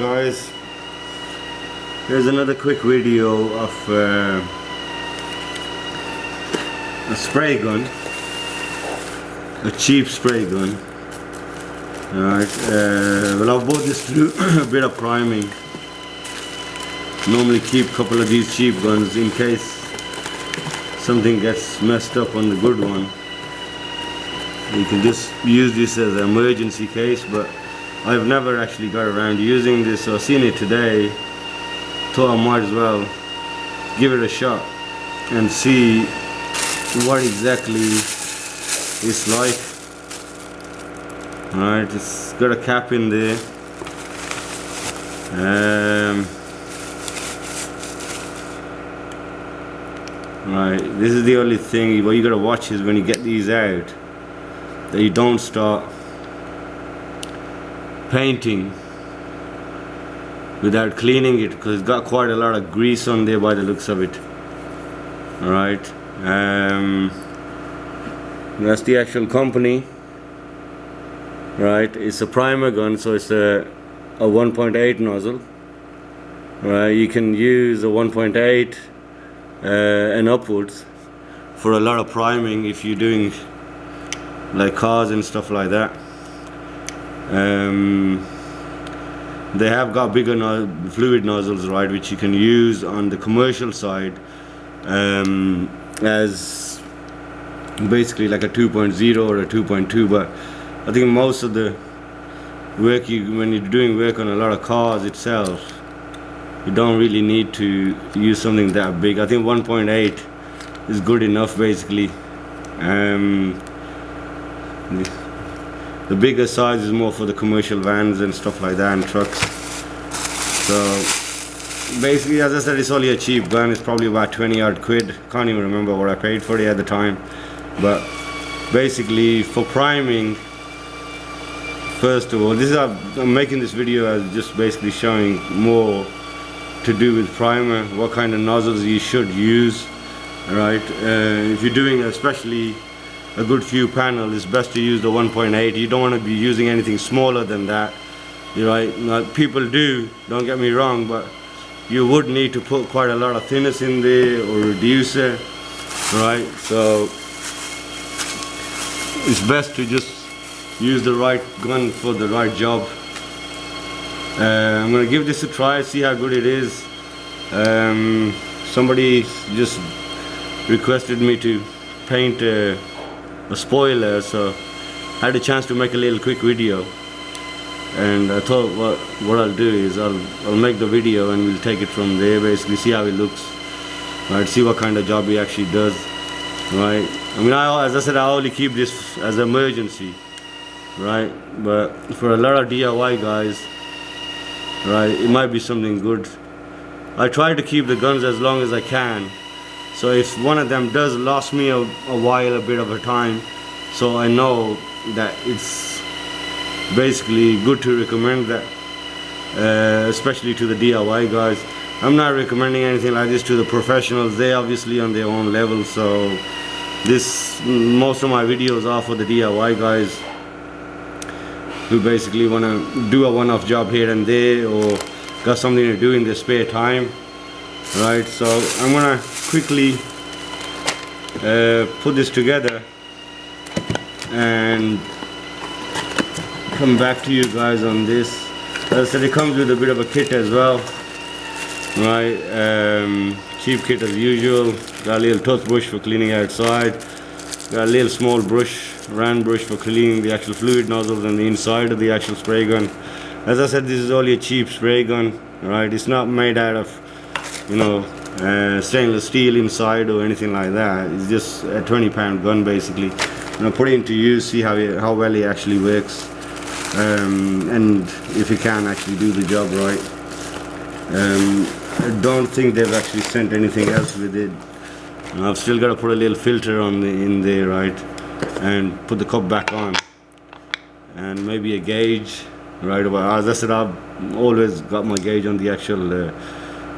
guys, here's another quick video of a spray gun, a cheap spray gun. Alright, well, I've bought this through a bit of priming. Normally keep a couple of these cheap guns in case something gets messed up on the good one. You can just use this as an emergency case, but I've never actually got around to using this, so I've seen it today. Thought I might as well give it a shot and see what exactly it's like. Alright, it's got a cap in there. Right, this is the only thing what you gotta watch is when you get these out, that you don't start painting without cleaning it, because it's got quite a lot of grease on there by the looks of it. Alright, that's the actual company. Right, it's a primer gun, so it's a 1.8 nozzle. Right, you can use a 1.8 and upwards for a lot of priming if you're doing like cars and stuff like that. They have got bigger fluid nozzles, right, which you can use on the commercial side as basically like a 2.0 or a 2.2, but I think most of the work, when you're doing work on a lot of cars itself, you don't really need to use something that big. I think 1.8 is good enough basically. The bigger size is more for the commercial vans and stuff like that, and trucks. So basically, as I said, it's only a cheap gun. It's probably about 20 odd quid. Can't even remember what I paid for it at the time. But basically for priming, first of all, I'm making this video as just basically showing more to do with primer, what kind of nozzles you should use. Right, if you're doing especially a good few panel, it's best to use the 1.8. You don't want to be using anything smaller than that. You're right. Now, people don't get me wrong, but you would need to put quite a lot of thinness in there or reducer. Right, so it's best to just use the right gun for the right job. I'm gonna give this a try, see how good it is. Somebody just requested me to paint a spoiler, so I had a chance to make a little quick video, and I thought what I'll do is I'll make the video and we'll take it from there, basically see how it looks, right, see what kind of job he actually does. Right, I mean, as I said, I only keep this as an emergency, right, but for a lot of DIY guys, right, it might be something good. I try to keep the guns as long as I can, so if one of them does last me a while, a bit of a time, so I know that it's basically good to recommend that, especially to the DIY guys. I'm not recommending anything like this to the professionals. They obviously on their own level, so most of my videos are for the DIY guys who basically want to do a one-off job here and there, or got something to do in their spare time. Right, so I'm gonna quickly put this together and come back to you guys on this. As I said, it comes with a bit of a kit as well. Right, cheap kit as usual. Got a little toothbrush for cleaning outside. Got a little small brush, round brush for cleaning the actual fluid nozzles and the inside of the actual spray gun. As I said, this is only a cheap spray gun. Right, it's not made out of, you know, stainless steel inside or anything like that. It's just a 20-pound gun basically. I'm gonna put it into use, see how well it actually works, and if it can actually do the job right. I don't think they've actually sent anything else with it. I've still got to put a little filter in there, right, and put the cup back on, and maybe a gauge, right. But as I said, I've always got my gauge on the actual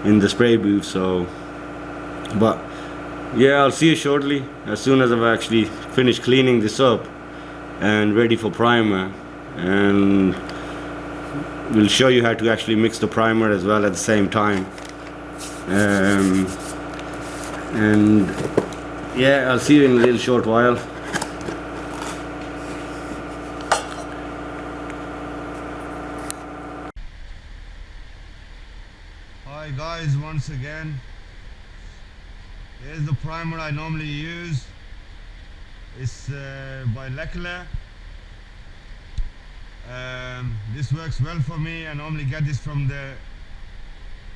in the spray booth. So, but yeah, I'll see you shortly as soon as I've actually finished cleaning this up and ready for primer. And we'll show you how to actually mix the primer as well at the same time. And yeah, I'll see you in a little short while. Hi guys, once again, here's the primer I normally use. It's by Leclerc. This works well for me. I normally get this from the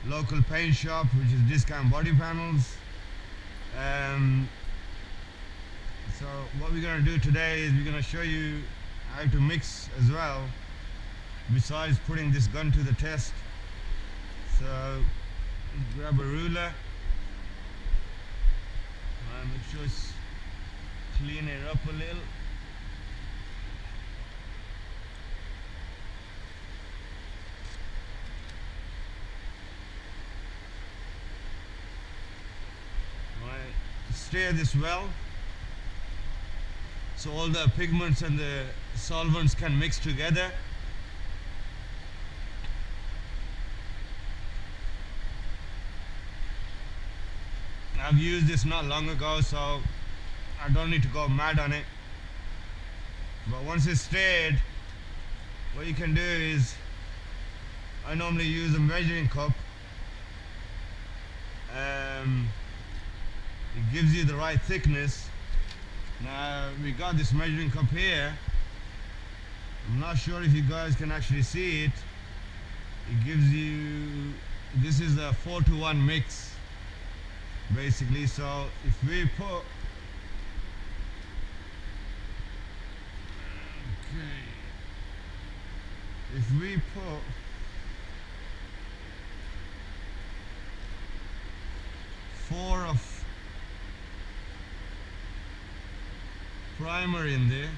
local paint shop, which is Discount Body Panels. So what we're going to do today is we're going to show you how to mix as well, besides putting this gun to the test. So grab a ruler and make sure it's clean it up a little. Stir this well so all the pigments and the solvents can mix together. I've used this not long ago, so I don't need to go mad on it. But once it's stirred, what you can do is, I normally use a measuring cup. It gives you the right thickness. Now we got this measuring cup here. I'm not sure if you guys can actually see it. It gives you, this is a 4-to-1 mix basically. So if we put, okay, if we put 4 of primer in there,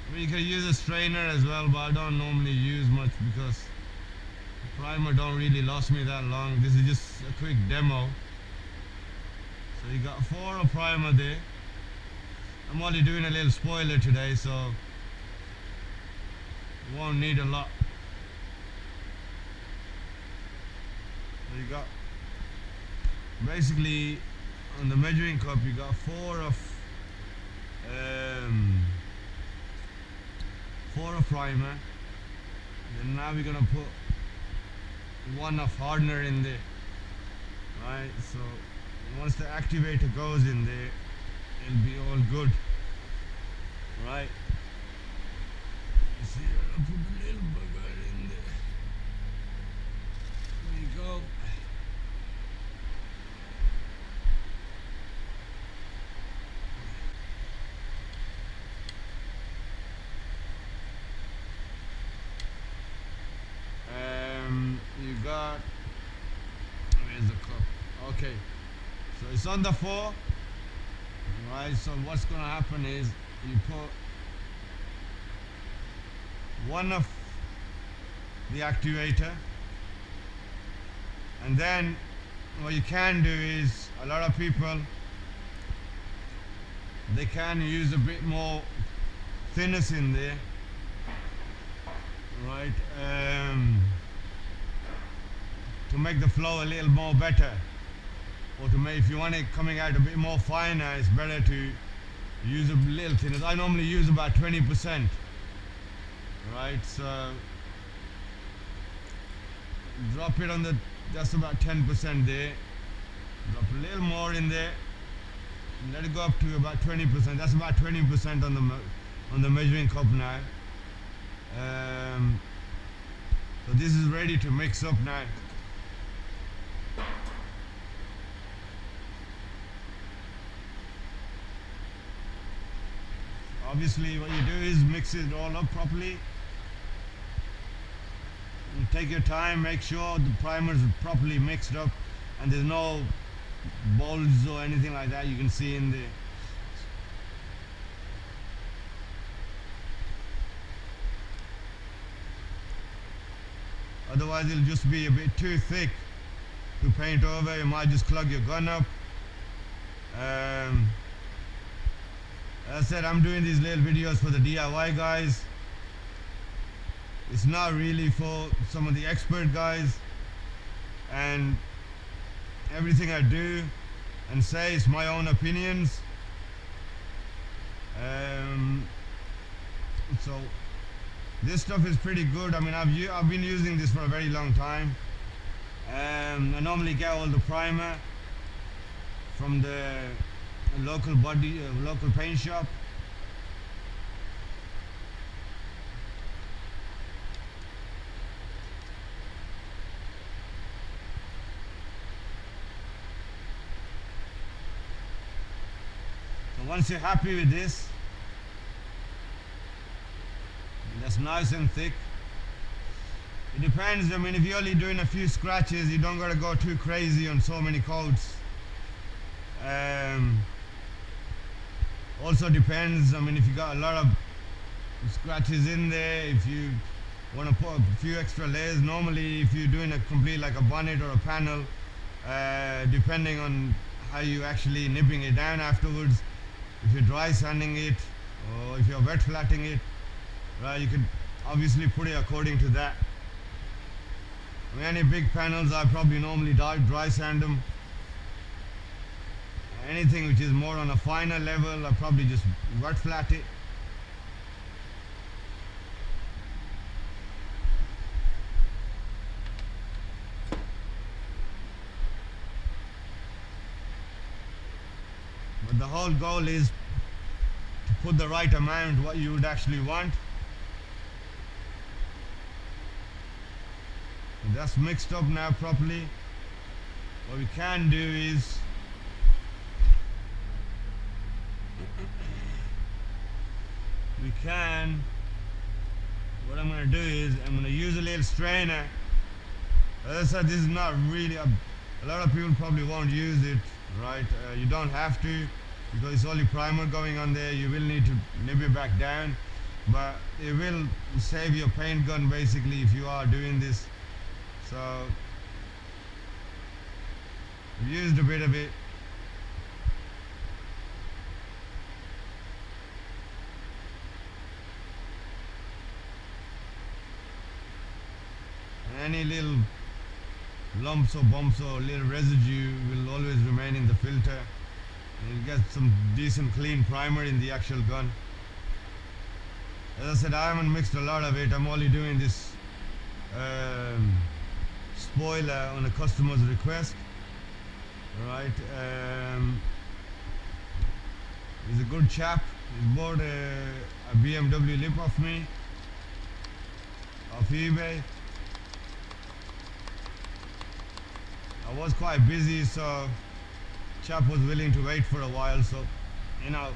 I mean, you can use a strainer as well, but I don't normally use much because the primer don't really last me that long. This is just a quick demo. So you got 4 of primer there. I'm only doing a little spoiler today, so you won't need a lot. So you got, basically on the measuring cup you got 4 of primer. Then now we're gonna put 1 of hardener in there, right? So once the activator goes in there, it'll be all good, right? You see, I'll put a little bugger in there. There you go. You got, where's the cup? Okay, so it's on the 4, right? So what's gonna happen is you put 1 of the activator, and then what you can do is, a lot of people, they can use a bit more thinness in there, right? To make the flow a little more better, or to make, if you want it coming out a bit more finer, it's better to use a little thinness. I normally use about 20%, right? So drop it on the, that's about 10% there. Drop a little more in there. Let it go up to about 20%. That's about 20% on the measuring cup now. So this is ready to mix up now. Obviously what you do is mix it all up properly. You take your time, make sure the primer is properly mixed up and there's no bolts or anything like that you can see in there. Otherwise it'll just be a bit too thick to paint over. You might just clog your gun up. As I said, I'm doing these little videos for the DIY guys. It's not really for some of the expert guys, and everything I do and say is my own opinions. So this stuff is pretty good. I mean, I've been using this for a very long time. I normally get all the primer from the local paint shop. So once you're happy with this, that's nice and thick. It depends. I mean, if you're only doing a few scratches, you don't gotta go too crazy on so many coats. Also depends. I mean, if you got a lot of scratches in there, if you want to put a few extra layers, normally if you're doing a complete like a bonnet or a panel, depending on how you actually nipping it down afterwards, if you're dry sanding it or if you're wet flatting it, right, you could obviously put it according to that. I mean, any big panels I probably normally dry sand them. Anything which is more on a finer level, I probably just wet flat it. But the whole goal is to put the right amount what you would actually want. And that's mixed up now properly. What we can do is what I'm going to do is I'm going to use a little strainer. As I said, this is not really a lot of people probably won't use it, right? You don't have to, because it's only primer going on there. You will need to nip it back down, but it will save your paint gun basically if you are doing this. So I've used a bit of it. Any little lumps or bumps or little residue will always remain in the filter, and you'll get some decent clean primer in the actual gun. As I said, I haven't mixed a lot of it. I'm only doing this spoiler on a customer's request. Right? He's a good chap. He bought a BMW lip off me off eBay. I was quite busy, so chap was willing to wait for a while. So, you know,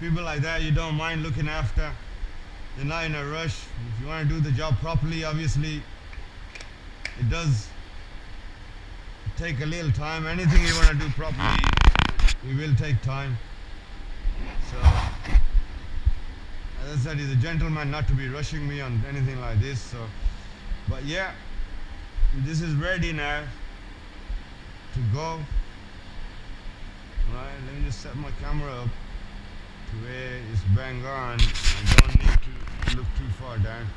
people like that you don't mind looking after. They're not in a rush. If you want to do the job properly, obviously it does take a little time. Anything you want to do properly, it will take time. So, as I said, he's a gentleman not to be rushing me on anything like this. So, but yeah, this is ready now to go. Right, let me just set my camera up to where it's bang on. I don't need to look too far down.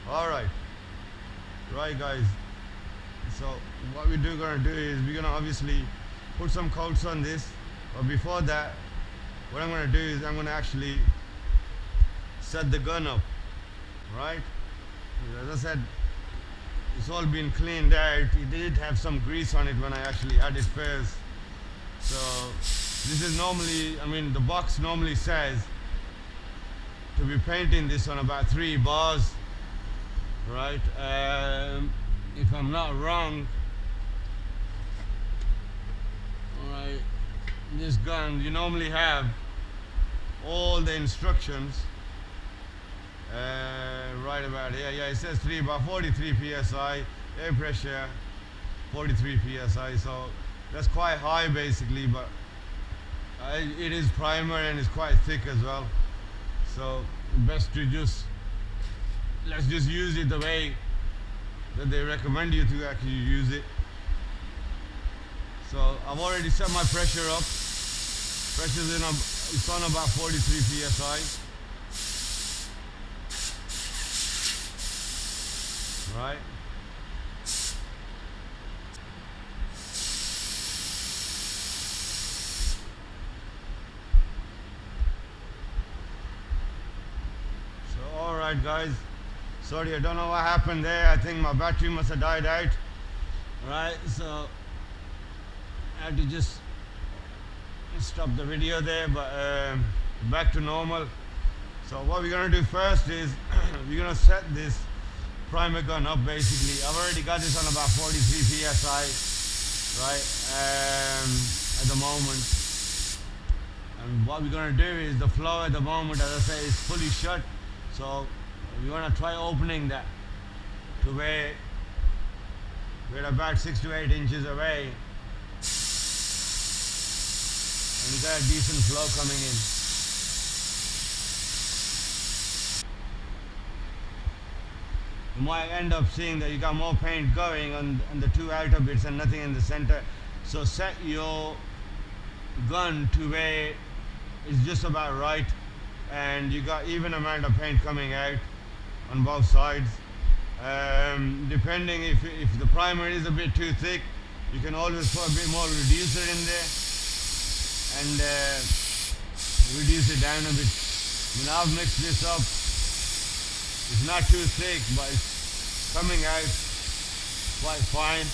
Alright, right guys, so what we're gonna do is we're gonna obviously put some coats on this, but before that what I'm gonna do is I'm gonna actually set the gun up, right? As I said, it's all been cleaned out. It did have some grease on it when I actually had it first. So this is normally, I mean, the box normally says to be painting this on about 3 bars, right? If I'm not wrong, alright, this gun, you normally have all the instructions right about here. Yeah, it says 3 bar, 43 psi, air pressure 43 psi, so that's quite high basically, but it is primer and it's quite thick as well, so best to let's just use it the way that they recommend you to actually use it. So I've already set my pressure up. Pressure's in it's on about 43 psi. Right. So alright guys, sorry I don't know what happened there. I think my battery must have died out. Right, so I had to just stop the video there, but back to normal. So what we're gonna do first is we're gonna set this primer gun up. Basically I've already got this on about 43 psi, right, at the moment. And what we're gonna do is the flow at the moment, as I say, is fully shut, so we're gonna try opening that to where we're about 6 to 8 inches away, and we got a decent flow coming in. You might end up seeing that you got more paint going on the two outer bits and nothing in the center. So set your gun to where it's just about right, and you got even amount of paint coming out on both sides. Depending if the primer is a bit too thick, you can always put a bit more reducer in there and reduce it down a bit. Now I've mixed this up. It's not too thick, but it's coming out quite fine.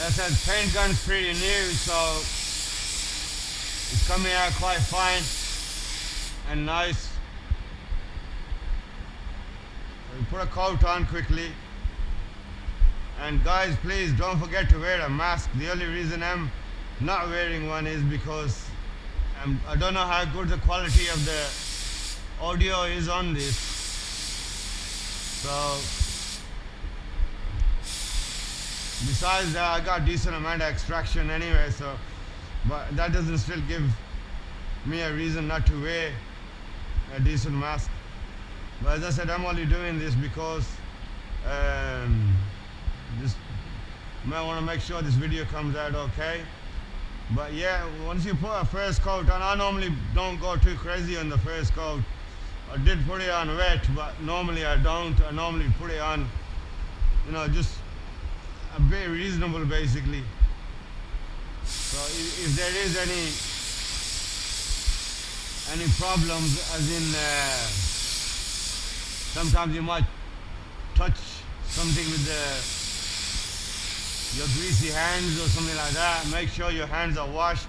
As I said, paint gun's pretty new, so it's coming out quite fine and nice. So we put a coat on quickly. And guys, please don't forget to wear a mask. The only reason I'm not wearing one is because I don't know how good the quality of the audio is on this. So besides that, I got decent amount of extraction anyway, so but that doesn't still give me a reason not to wear a decent mask. But as I said, I'm only doing this because just might want to make sure this video comes out okay. But yeah, once you put a first coat on, I normally don't go too crazy on the first coat. I did put it on wet, but normally I don't. I normally put it on, you know, just a bit reasonable basically. So if there is any problems, as in sometimes you might touch something with your greasy hands or something like that, make sure your hands are washed.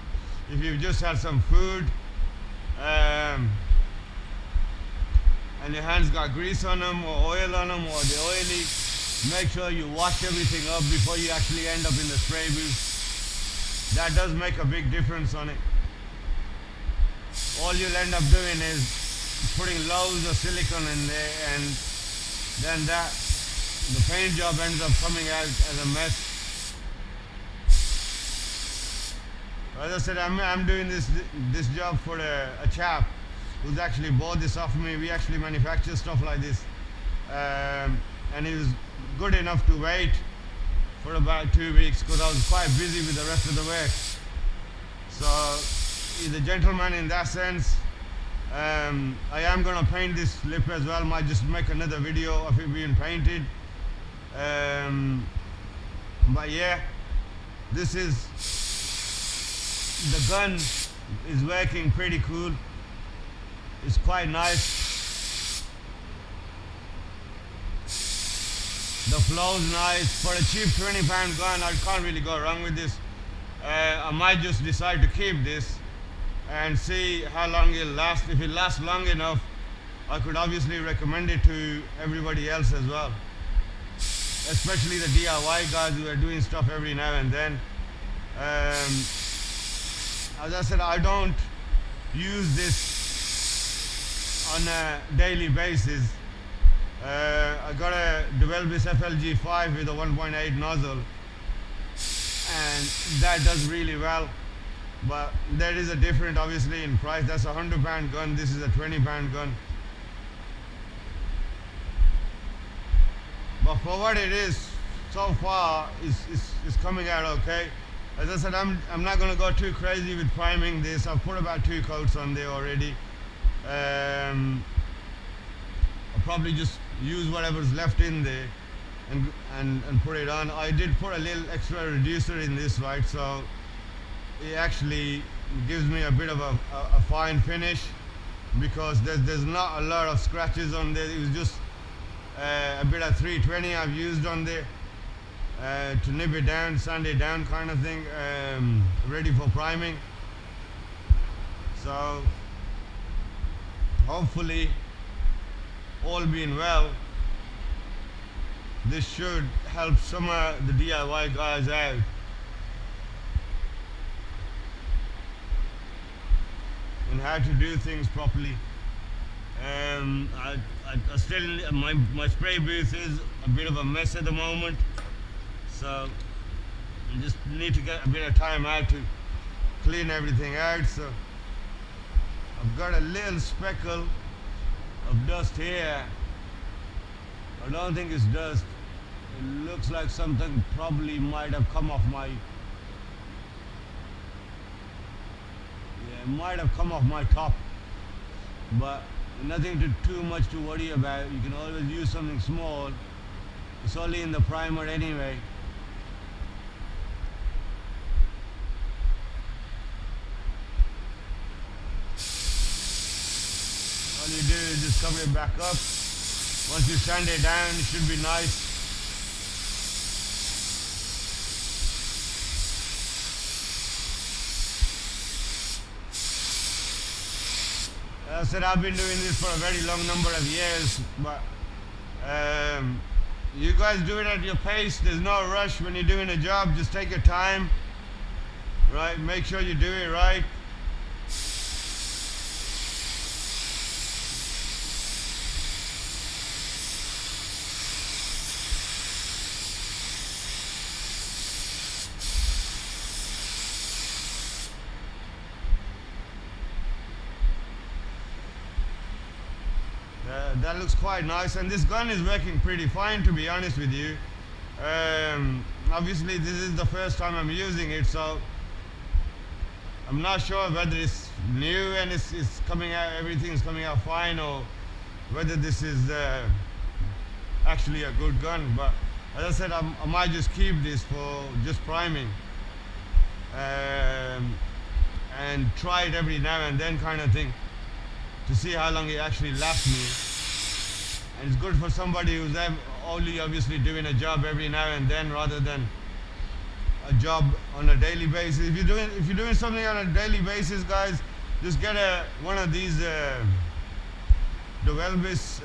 If you've just had some food and your hands got grease on them or oil on them, or they're oily, make sure you wash everything up before you actually end up in the spray booth. That does make a big difference on it. All you'll end up doing is putting loads of silicone in there, and then the paint job ends up coming out as a mess. As I said, I'm doing this job for a chap who's actually bought this off me. We actually manufacture stuff like this, and he was good enough to wait for about 2 weeks because I was quite busy with the rest of the work. So he's a gentleman in that sense. I am gonna paint this lip as well. Might just make another video of it being painted. But yeah, this is the gun is working pretty cool. It's quite nice. The flow's nice. For a cheap £20 gun, I can't really go wrong with this. I might just decide to keep this and see how long it'll last. If it lasts long enough, I could obviously recommend it to everybody else as well. especially the DIY guys who are doing stuff every now and then. As I said, I don't use this on a daily basis. I got a Duelbis FLG5 with a 1.8 nozzle, and that does really well. But there is a difference obviously in price. That's a £100 gun, this is a £20 gun. But for what it is, so far, it's coming out okay. As I said, I'm not going to go too crazy with priming this. I've put about 2 coats on there already. I'll probably just use whatever's left in there and put it on. I did put a little extra reducer in this, right, so it actually gives me a bit of a fine finish, because there's not a lot of scratches on there. It was just a bit of 320 I've used on there to nip it down, sand it down kind of thing, ready for priming. So hopefully, all being well, this should help some of the DIY guys out. And how to do things properly. I still, my spray booth is a bit of a mess at the moment, so I just need to get a bit of time out to clean everything out. So I've got a little speckle of dust here. I don't think it's dust. It looks like something probably might have come off my, it might have come off my top, but nothing too much to worry about. You can always use something small. It's only in the primer anyway. All you do is just cover it back up. Once you sand it down, it should be nice. As I said, I've been doing this for a very long number of years, but you guys do it at your pace. There's no rush when you're doing a job. Just take your time, right? Make sure you do it right. That looks quite nice, and this gun is working pretty fine, to be honest with you. Obviously this is the first time I'm using it, so I'm not sure whether it's new and it's coming out, everything's coming out fine, or whether this is actually a good gun. But as I said, I might just keep this for just priming, and try it every now and then kind of thing, to see how long it actually lasts me. And it's good for somebody who's only obviously doing a job every now and then, rather than a job on a daily basis. If you're doing something on a daily basis, guys, just get one of these Duelbis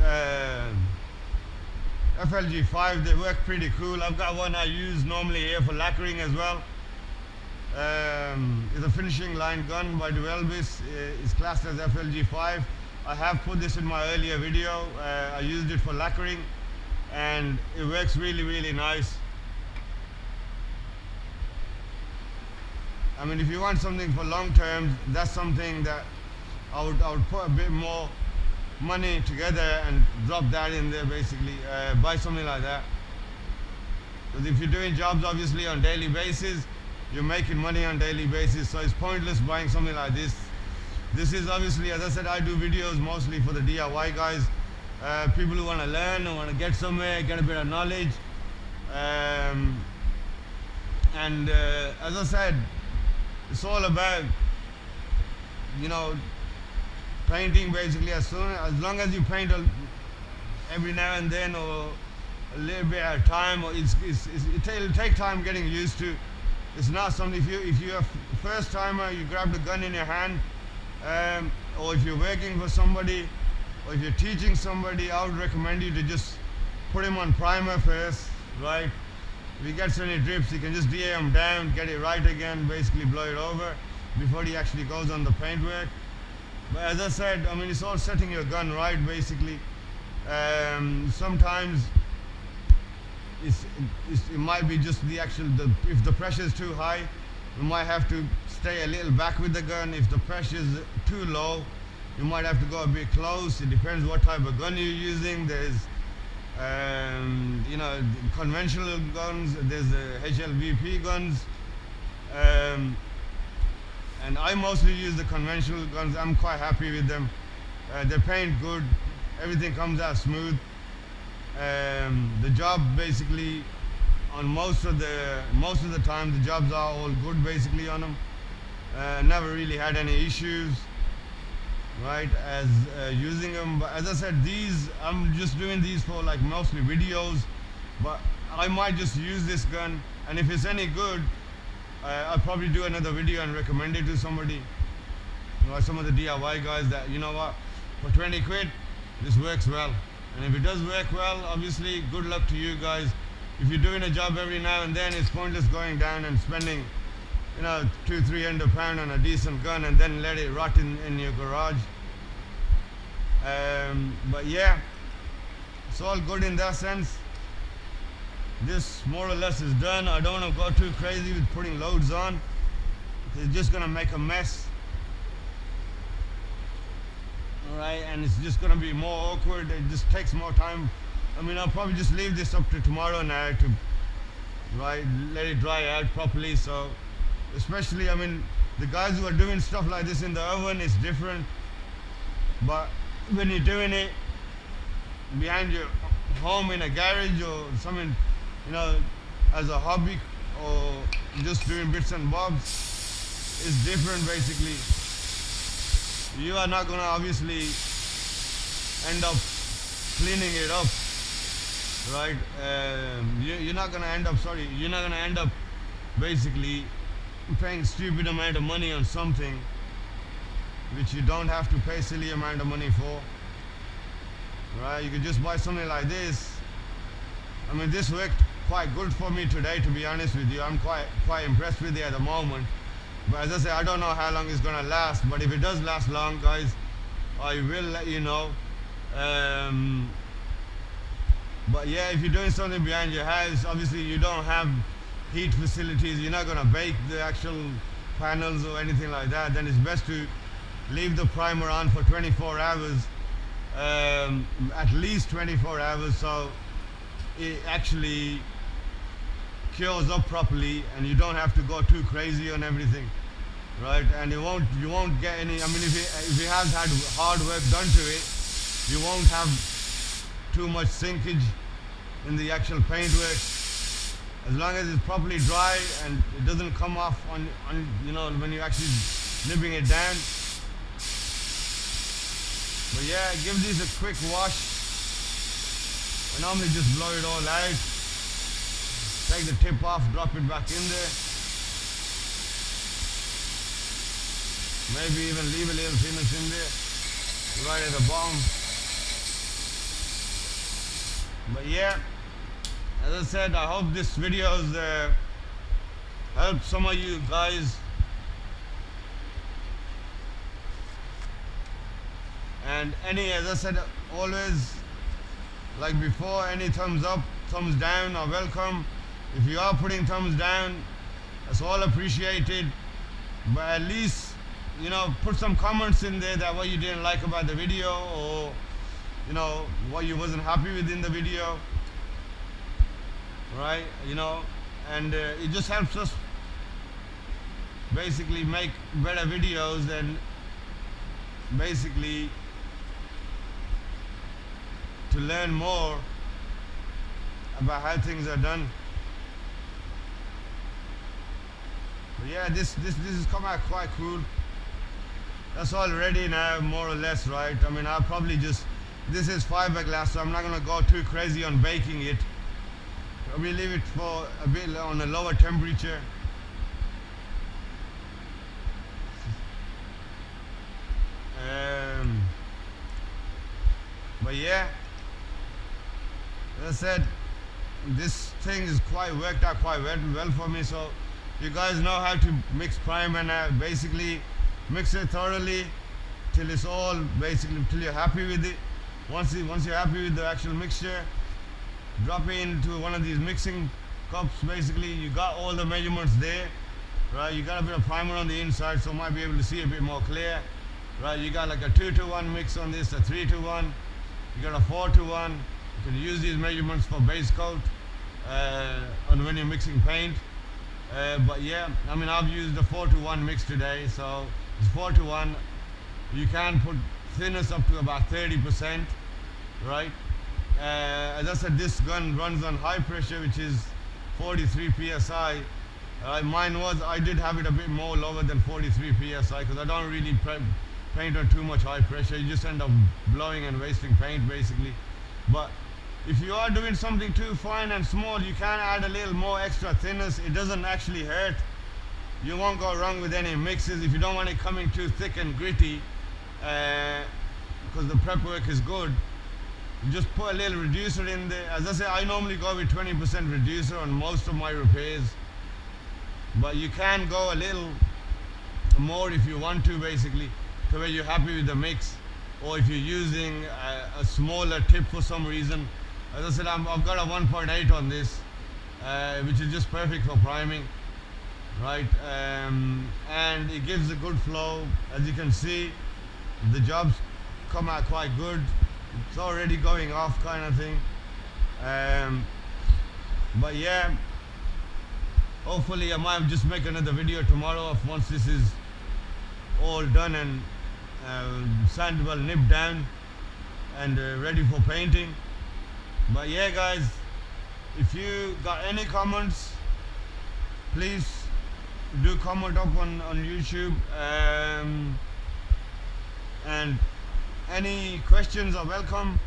FLG5. They work pretty cool. I've got one I use normally here for lacquering as well. It's a finishing line gun by Duelbis. It's classed as FLG5. I have put this in my earlier video. I used it for lacquering, and it works really, really nice. I mean, if you want something for long term, that's something that I would put a bit more money together and drop that in there, basically. Buy something like that. Because if you're doing jobs obviously on daily basis, you're making money on daily basis, so it's pointless buying something like this. This is obviously, as I said, I do videos mostly for the DIY guys, people who want to learn, who want to get somewhere, get a bit of knowledge. And as I said, it's all about, you know, painting basically. As long as you paint every now and then, or a little bit at a time, or it'll take time getting used to. It's not something, if you're a first timer, you grab the gun in your hand, or if you're working for somebody, or if you're teaching somebody, I would recommend you to just put him on primer first, right? If he gets any drips, he can just DA them down, get it right again, basically blow it over before he actually goes on the paintwork. But as I said, I mean, it's all setting your gun right, basically. Sometimes it might be just the actual, if the pressure is too high, you might have to stay a little back with the gun. If the pressure is too low, you might have to go a bit close. It depends what type of gun you're using. There's conventional guns, there's HLVP guns, and I mostly use the conventional guns. I'm quite happy with them. They paint good, everything comes out smooth. The job basically on most of the time the jobs are all good basically on them. Never really had any issues, right, as using them. But as I said, these I'm just doing these for like mostly videos, but I might just use this gun, and if it's any good, I'll probably do another video and recommend it to somebody, some of the DIY guys that, you know what, for 20 quid this works well. And if it does work well, obviously good luck to you guys. If you're doing a job every now and then, it's pointless going down and spending £200-300 on a decent gun and then let it rot in your garage. But yeah, it's all good in that sense. This more or less is done. I don't want to go too crazy with putting loads on. It's just gonna make a mess. Alright, and it's just gonna be more awkward. It just takes more time. I mean, I'll probably just leave this up to tomorrow now to let it dry out properly. So especially, I mean, the guys who are doing stuff like this in the oven, it's different. But when you're doing it behind your home in a garage or something, as a hobby or just doing bits and bobs, it's different basically. You are not gonna obviously end up cleaning it up, right? You're not gonna end up basically paying stupid amount of money on something which you don't have to pay silly amount of money for, right? You could just buy something like this. I mean, this worked quite good for me today, to be honest with you. I'm quite impressed with it at the moment. But as I say, I don't know how long it's gonna last, but if it does last long, guys, I will let you know. But yeah, if you're doing something behind your house, obviously you don't have heat facilities, you're not gonna bake the actual panels or anything like that, then it's best to leave the primer on for 24 hours, at least 24 hours, so it actually cures up properly and you don't have to go too crazy on everything, right? And you won't get any, I mean, if it has had hard work done to it, you won't have too much sinkage in the actual paintwork. As long as it's properly dry and it doesn't come off on when you're actually nibbing it down. But yeah, give these a quick wash. I normally just blow it all out. Take the tip off, drop it back in there. Maybe even leave a little thinness in there, right at the bottom. But yeah, as I said, I hope this video has helped some of you guys. And as I said, always, like before, any thumbs up, thumbs down are welcome. If you are putting thumbs down, that's all appreciated. But at least, put some comments in there that what you didn't like about the video, or what you wasn't happy with in the video, right? And it just helps us basically make better videos and basically to learn more about how things are done. But yeah, this has come out quite cool. That's all ready now, more or less, right? I mean, I'll probably this is fiberglass, so I'm not gonna go too crazy on baking it. Probably leave it for a bit on a lower temperature. But yeah, as I said, this thing is worked out quite well for me. So you guys know how to mix primer now. Basically mix it thoroughly till it's all till you're happy with it. Once you're happy with the actual mixture, drop it into one of these mixing cups. Basically you got all the measurements there, right? You got a bit of primer on the inside, so might be able to see a bit more clear, right? You got like a 2-to-1 mix on this, a 3-to-1, you got a 4-to-1. You can use these measurements for base coat and when you're mixing paint. But yeah, I mean, I've used a 4-to-1 mix today, so it's 4-to-1. You can put thinness up to about 30%, right? As I said, this gun runs on high pressure, which is 43 psi. I did have it a bit more lower than 43 psi because I don't really paint on too much high pressure. You just end up blowing and wasting paint basically. But if you are doing something too fine and small, you can add a little more extra thinness. It doesn't actually hurt. You won't go wrong with any mixes. If you don't want it coming too thick and gritty, because the prep work is good, you just put a little reducer in there. As I say, I normally go with 20% reducer on most of my repairs, but you can go a little more if you want to, basically, to where you're happy with the mix. Or if you're using a smaller tip for some reason. As I said, I've got a 1.8 on this, which is just perfect for priming, right? And it gives a good flow. As you can see, the jobs come out quite good. It's already going off kind of thing. But yeah, hopefully I might just make another video tomorrow of once this is all done and sand well nipped down and ready for painting. But yeah guys, if you got any comments, please do comment up on YouTube, and any questions are welcome.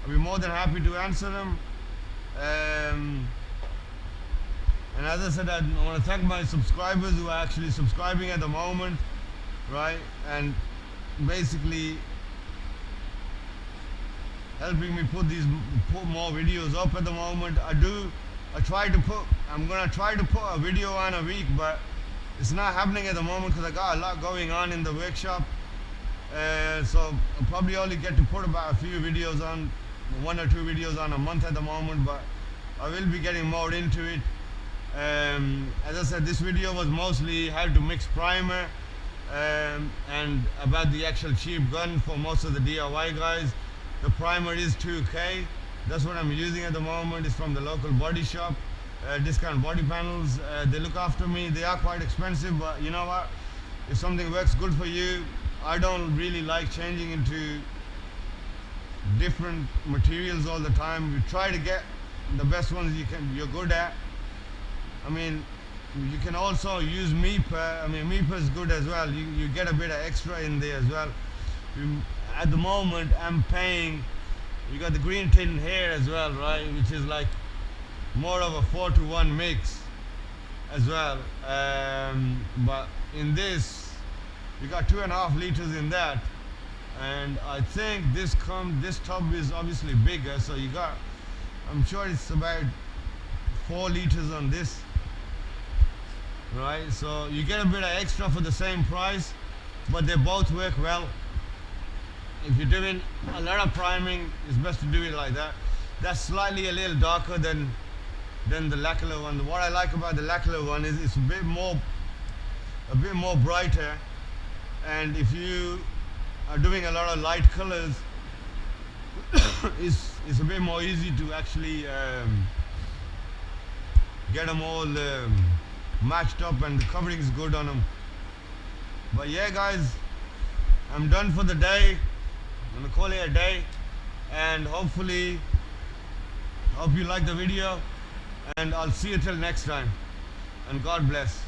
I'll be more than happy to answer them. And as I said, I want to thank my subscribers who are actually subscribing at the moment, right? And basically helping me put more videos up at the moment. I'm gonna try to put a video on a week, but it's not happening at the moment because I got a lot going on in the workshop. So I'll probably only get to put about a few videos on, 1 or 2 videos on a month at the moment, but I will be getting more into it. As I said, this video was mostly how to mix primer and about the actual cheap gun for most of the DIY guys. The primer is 2K. That's what I'm using at the moment. It's from the local body shop, Discount Body Panels. They look after me. They are quite expensive, but you know what? If something works good for you, I don't really like changing into different materials all the time. You try to get the best ones you're good at. I mean, you can also use MIPA. I mean, MIPA is good as well. You get a bit of extra in there as well. At the moment, I'm paying. You got the green tin here as well, right? Which is like more of a 4-to-1 mix as well. But in this, you got 2.5 liters in that, and I think this tub is obviously bigger, so you got, I'm sure it's about 4 liters on this, right? So you get a bit of extra for the same price, but they both work well. If you're doing a lot of priming, it's best to do it like that. That's slightly a little darker than the Lacquer one. What I like about the Lacquer one is it's a bit more brighter. And if you are doing a lot of light colors, it's a bit more easy to actually get them all matched up, and the covering is good on them. But yeah guys, I'm done for the day. I'm gonna call it a day, and hopefully hope you like the video, and I'll see you till next time, and God bless.